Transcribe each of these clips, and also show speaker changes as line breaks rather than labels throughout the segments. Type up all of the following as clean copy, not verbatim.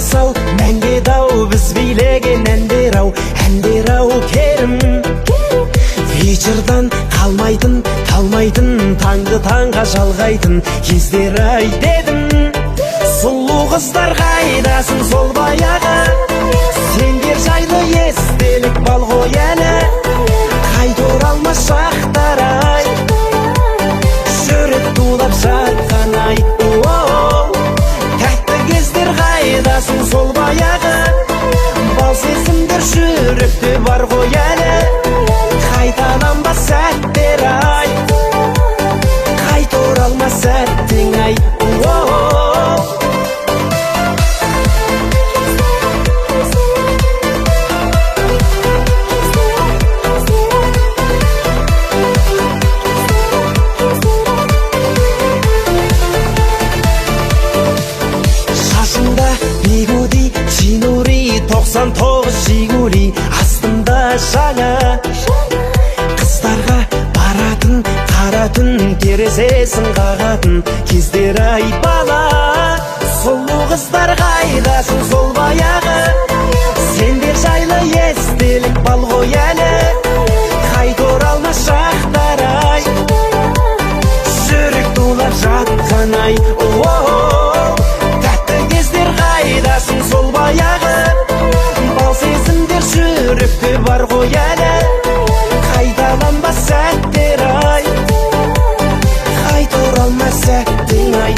масал мәңге дау, біз билеген әндер-ау керім. Вечердан қалмайтын таңды таңға жалғайтын кездер-ай дедім. Сұлу қыздар қайдасын сол баяғы, сендер жайлы естелік бал ғой әлі. Қайта оралмас шақтар-ай, жүрек тулап жатқан-ай. Тәтті кездер қайдасын сол баяғы, бал сезімдер жүректе бар ғой әлі. Қайталанбас сәттер-ай, қайта оралмас сәттің-ай. Шашында бигуди, чинури, 99 жигули, астында жаңа. Қыздарға баратын, қаратын, терезесін қағатын кездер-ай бала. Сұлу қыздар қайдасын сол баяғы, сендер жайлы естелік бал ғой әлі. Қайта оралмас шақтар-ай, жүрек тулап жатқан-ай. Тәтті кездер қайдасын сол баяғы, бал сезімдер жүректе бар ғой әлі. Қайталанбас сәттер-ай, қайта оралмас сәттің-ай.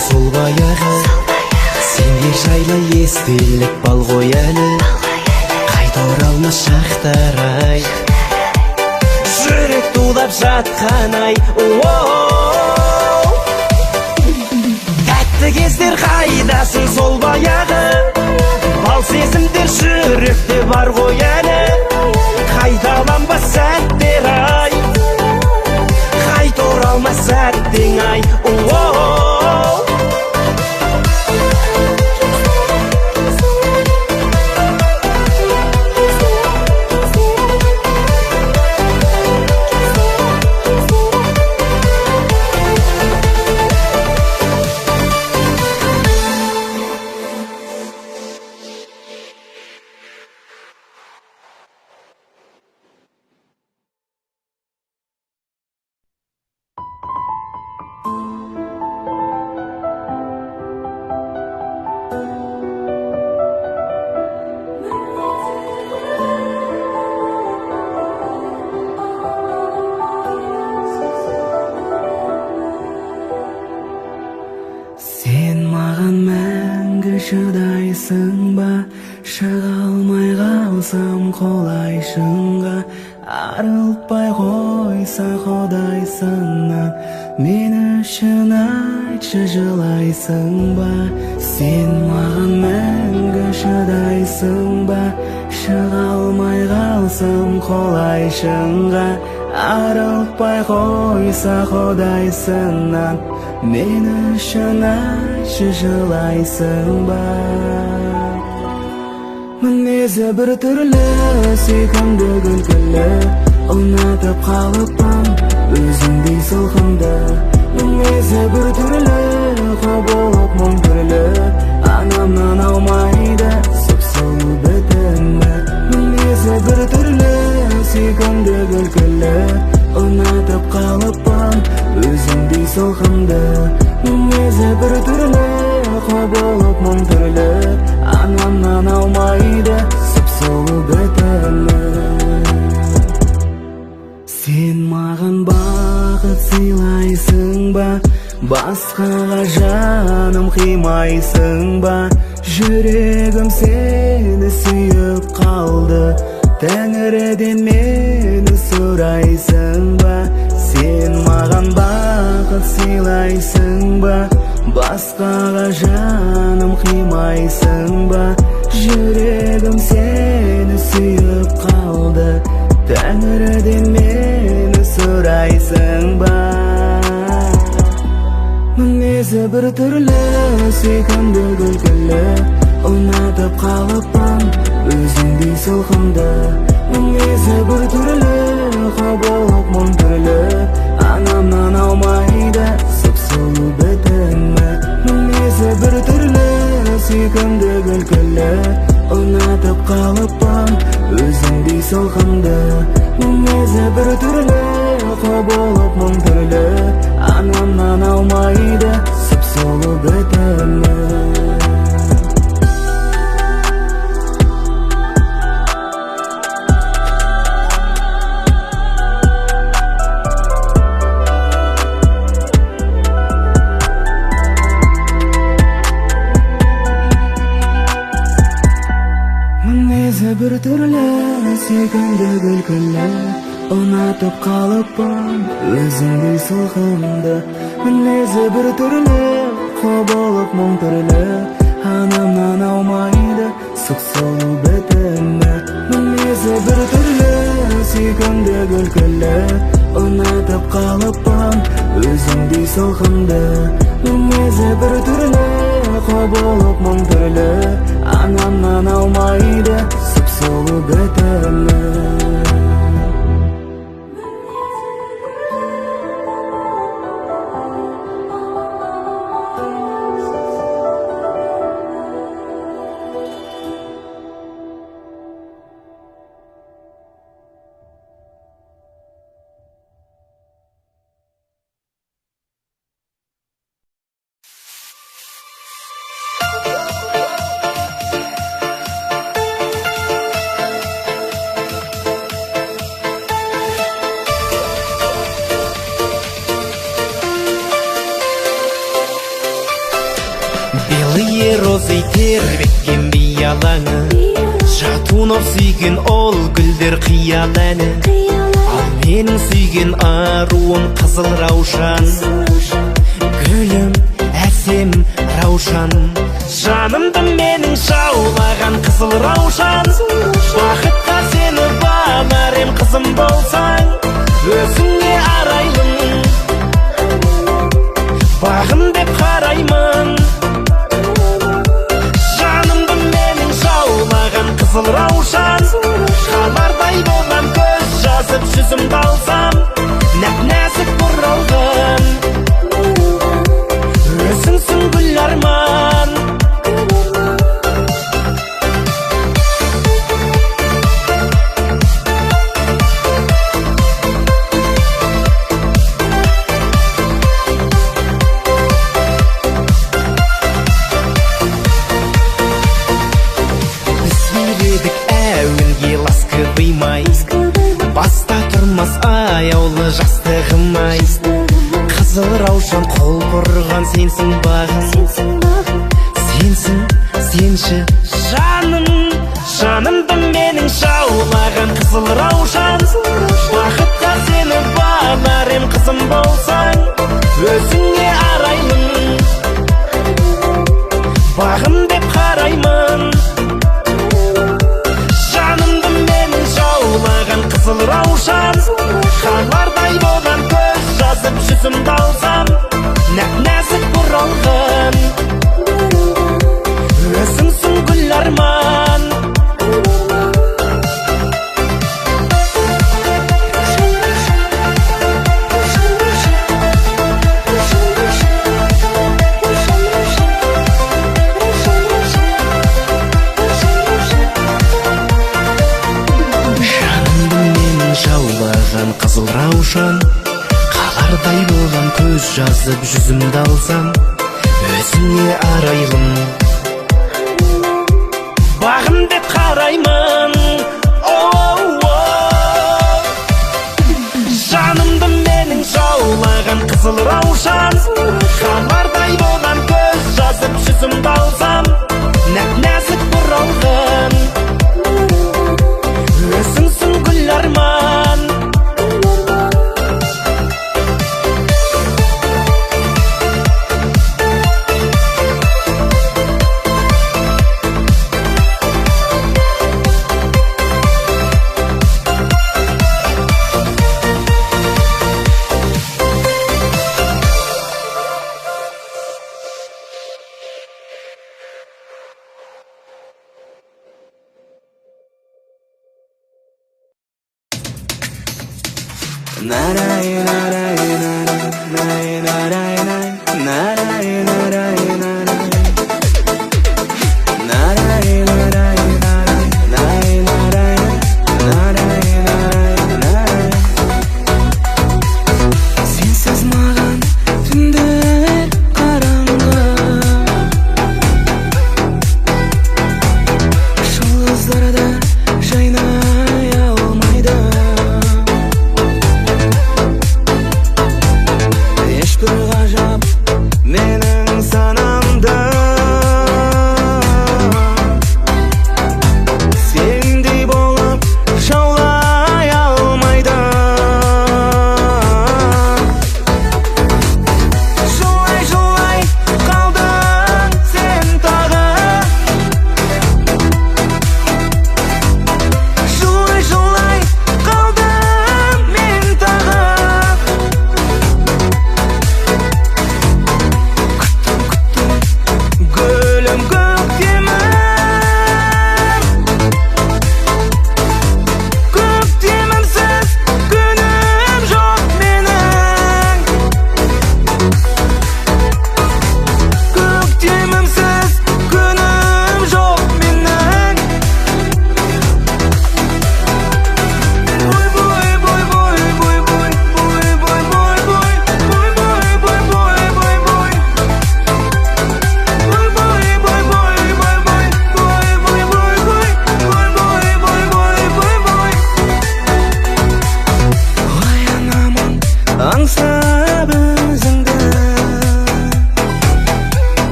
Сол баяғы, сендер жайлы естелік бал ғой әлі. Қайта оралмас шақтар-ай, жүрек тулап жатқан-ай. Тәтті кездер қайдасын сол баяғы, бал сезімдер жүректе бар ғой әлі. Қайталанбас сәттер-ай, қайта оралмас сәттің-ай.
Шыдайсың ба, шыға алмай қалсам қолай шыңға. Арылтпай қойса Құдай сыннан, мен үшін айтшы жылайсың ба. Сен маған мәңгі шыдайсың ба, шыға алмай қалсам қолай шыңға. Арылтпай қойса Құдай сыннан, мен үшін айтшы жылайсың ба. Мінезі бір түрлі, сүйкімді күлкілі, ұнатып қалыппын өзіңдей сылқымды. Мінезі бір түрлі, құбылып мұң түрлі, анамнан аумайды сұп-сұлу бітімі. Мінезі бір түрлі, сүйкімді күлкілі, ұнатып қалыппын өзіңдей сылқымды. Мінезі бір түрлі, құбылып мұң түрлі, анамнан аумайды сұп-сұлу бітімі. Сен маған бақыт сыйлайсың ба, басқаға жаным қимайсың ба. Жүрегім сені сүйіп қалды, Тәңірден мені сұрайсың ба. Сен маған бақыт сыйлайсың ба, басқаға жаным қимайсың ба. Жүрегім сені сүйіп қалды, Тәңірден мені сұрайсың ба. Мінезі бір түрлі, сүйкімді күлкілі, ұнатып қалыппын өзіңдей сылқымды. Мінезі бір түрлі, құбылып мұң түрлі, анамнан аумайды сұп-сұлу бітімі. Мінезі бір түрлі, сүйкімді күлкілі, ұнатып қалыппын өзіңдей сылқымды. Мінезі бір түрлі, құбылып мұң түрлі, анамнан аумайды сұп-сұлу бітімі. Мінезі бір түрлі, сүйкімді күлкілі, ұнатып қалыппын өзіңдей сылқымды. Мінезі бір түрлі, құбылып мұң түрлі, анамнан аумайды сұп-сұлу бітімі. Мінезі бір түрлі, сүйкімді күлкілі, ұнатып қалыппын өзіңдей сылқымды. Мінезі бір түрлі, құбылып мұң түрлі, анамнан аумайды сұп-сұлу бітімі.
Белые розы тербеткен бей алаңы, жатунов сүйген ол гүлдер қиял әні. Ал менің сүйген аруым қызыл раушан, гүлім әсем раушан. Жанымды менің жаулаған қызыл раушан, бақытқа сені баларым қызым болсаң, өзіңе арайлым, бағым деп қараймын. Қызыл раушан, қалардай болам, көз жазып жүзімді алсам, нәп-нәзік бұралған өзіңсің гүл арман. Баста тұрмас аяулы жастығым-ай, қызыл раушан қол бұрған сенсің бағым, сенсің, сенші жаным. Жанымды менің жаулаған қызыл раушан, бақытқа сені баларым қызым болсаң, өзіңе арайлым, бағым деп қараймын. Қызыл раушан, қалардай болам, көз жазып жүзімді алсам, нәп-нәзік бұралған өзіңсің гүл арман. Қызыл раушан, қалардай болам, көз жазып жүзімді алсам, өзіңе арайлым, бағым деп қараймын. Жанымды менің жаулаған қызыл раушан, қалардай болам, көз жазып жүзімді алсам, нәп-нәзік бұралған өзіңсің гүл арман.
Naray naray